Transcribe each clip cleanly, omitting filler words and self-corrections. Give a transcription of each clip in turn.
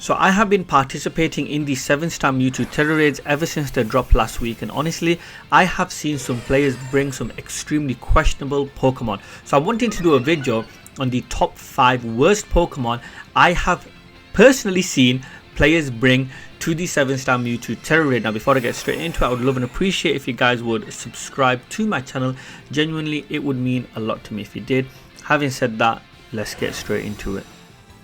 So I have been participating in the 7-star Mewtwo Tera Raids ever since they dropped last week, and honestly I have seen some players bring some extremely questionable Pokemon. So I'm wanting to do a video on the top 5 worst Pokemon I have personally seen players bring to the 7-star Mewtwo Tera Raid. Now before I get straight into it, I would love and appreciate if you guys would subscribe to my channel. Genuinely, it would mean a lot to me if you did. Having said that, let's get straight into it.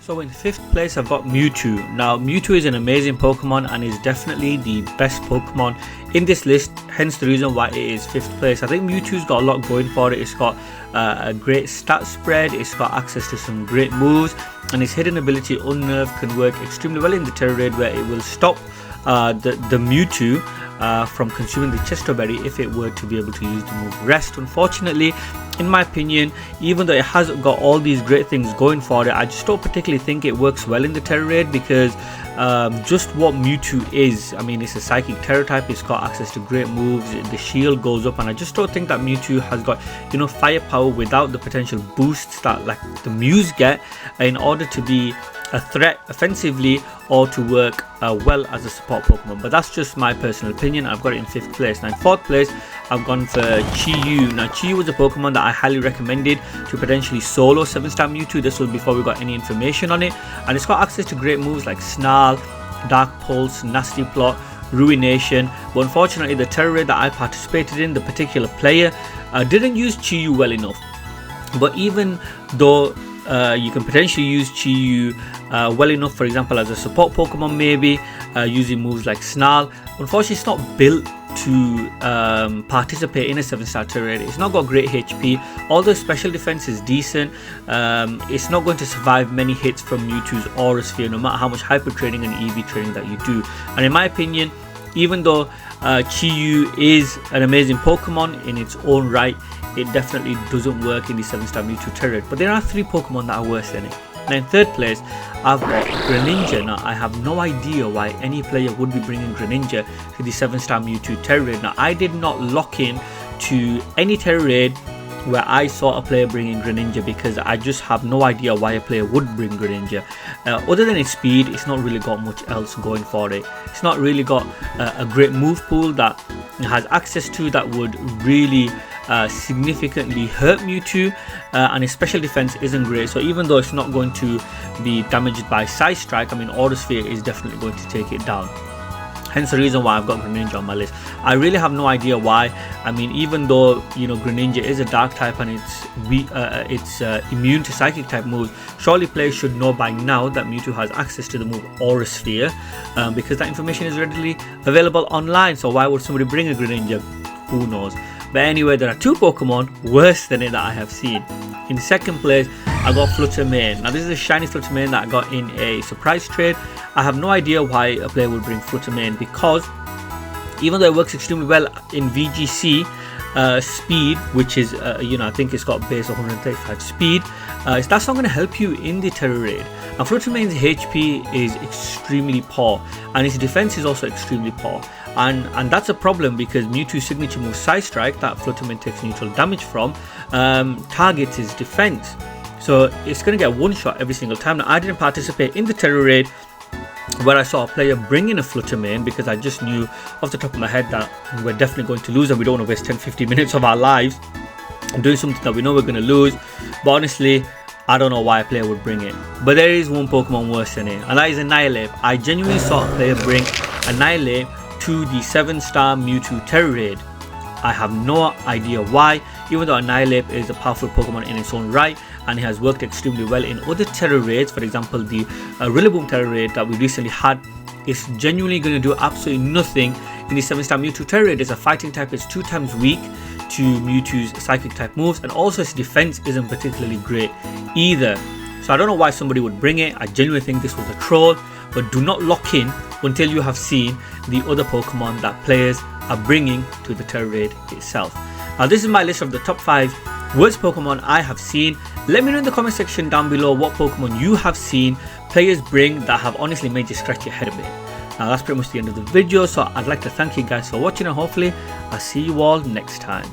So in 5th place I've got Mewtwo. Now Mewtwo is an amazing Pokemon and is definitely the best Pokemon in this list, hence the reason why it is 5th place. I think Mewtwo's got a lot going for it. It's got a great stat spread, it's got access to some great moves, and its hidden ability Unnerve can work extremely well in the Tera Raid, where it will stop the Mewtwo from consuming the Chesto Berry if it were to be able to use the move Rest. Unfortunately, in my opinion, even though it has got all these great things going for it, I just don't particularly think it works well in the Tera Raid, because just what Mewtwo is, I mean, it's a psychic Terra type, it's got access to great moves, the shield goes up, and I just don't think that Mewtwo has got enough firepower without the potential boosts that like the Mews get in order to be a threat offensively or to work well as a support Pokemon. But that's just my personal opinion. I've got it in 5th place. Now in 4th place I've gone for Chi-Yu. Now Chi-Yu was a Pokemon that I highly recommended to potentially solo 7-star Mewtwo. This was before we got any information on it, and it's got access to great moves like Snarl, Dark Pulse, Nasty Plot, Ruination. But unfortunately the Tera Raid that I participated in, the particular player didn't use Chi-Yu well enough. But even though you can potentially use Chi-Yu well enough, for example as a support Pokemon, maybe using moves like Snarl, unfortunately it's not built to participate in a 7-star Tera Raid. It's not got great HP, although special defense is decent. It's not going to survive many hits from Mewtwo's Aura Sphere, no matter how much hyper training and EV training that you do. And in my opinion, even though Chi-Yu is an amazing Pokemon in its own right, it definitely doesn't work in the 7-star Mewtwo Tera Raid. But there are 3 Pokemon that are worse than it. Now in 3rd place I've got Greninja. Now I have no idea why any player would be bringing Greninja to the 7-star Mewtwo Tera Raid. Now I did not lock in to any Tera Raid where I saw a player bringing Greninja, because I just have no idea why a player would bring Greninja. Other than its speed, it's not really got much else going for it. It's not really got a great move pool that it has access to that would really significantly hurt Mewtwo, and its special defense isn't great. So even though it's not going to be damaged by Side Strike, I mean Aura Sphere is definitely going to take it down. Hence the reason why I've got Greninja on my list. I really have no idea why. I mean, even though Greninja is a dark type and it's immune to psychic type moves, surely players should know by now that Mewtwo has access to the move Aura Sphere, because that information is readily available online. So why would somebody bring a Greninja? Who knows? But anyway, there are 2 Pokemon worse than it that I have seen. In 2nd place I got Flutterman. Now this is a shiny Flutterman that I got in a surprise trade. I have no idea why a player would bring Flutterman, because even though it works extremely well in VGC speed, which is I think it's got base 135 speed, that's not going to help you in the Tera Raid. Now Flutterman's HP is extremely poor, and its defense is also extremely poor, and that's a problem, because Mewtwo's signature move Side Strike, that Flutterman takes neutral damage from, targets his defense, so it's going to get one shot every single time. Now I didn't participate in the Tera Raid where I saw a player bring in a Flutterman, because I just knew off the top of my head that we're definitely going to lose and we don't want to waste 10-15 minutes of our lives doing something that we know we're going to lose. But honestly, I don't know why a player would bring it. But there is one Pokemon worse than it, and that is a Nightlip. I genuinely saw a player bring a Nightlip to the 7-star Mewtwo Tera Raid. I have no idea why, even though a Nightlip is a powerful Pokemon in its own right, and it has worked extremely well in other Tera Raids. For example, the Rillaboom Tera Raid that we recently had, is genuinely going to do absolutely nothing in the 7-star Mewtwo Tera Raid. It's a fighting type, it's 2 times weak to Mewtwo's psychic type moves, and also its defense isn't particularly great either. So I don't know why somebody would bring it. I genuinely think this was a troll, but do not lock in until you have seen the other Pokemon that players are bringing to the Tera Raid itself. Now this is my list of the top 5 worst Pokemon I have seen. Let me know in the comment section down below what Pokemon you have seen players bring that have honestly made you scratch your head a bit. Now that's pretty much the end of the video, so I'd like to thank you guys for watching, and hopefully I'll see you all next time.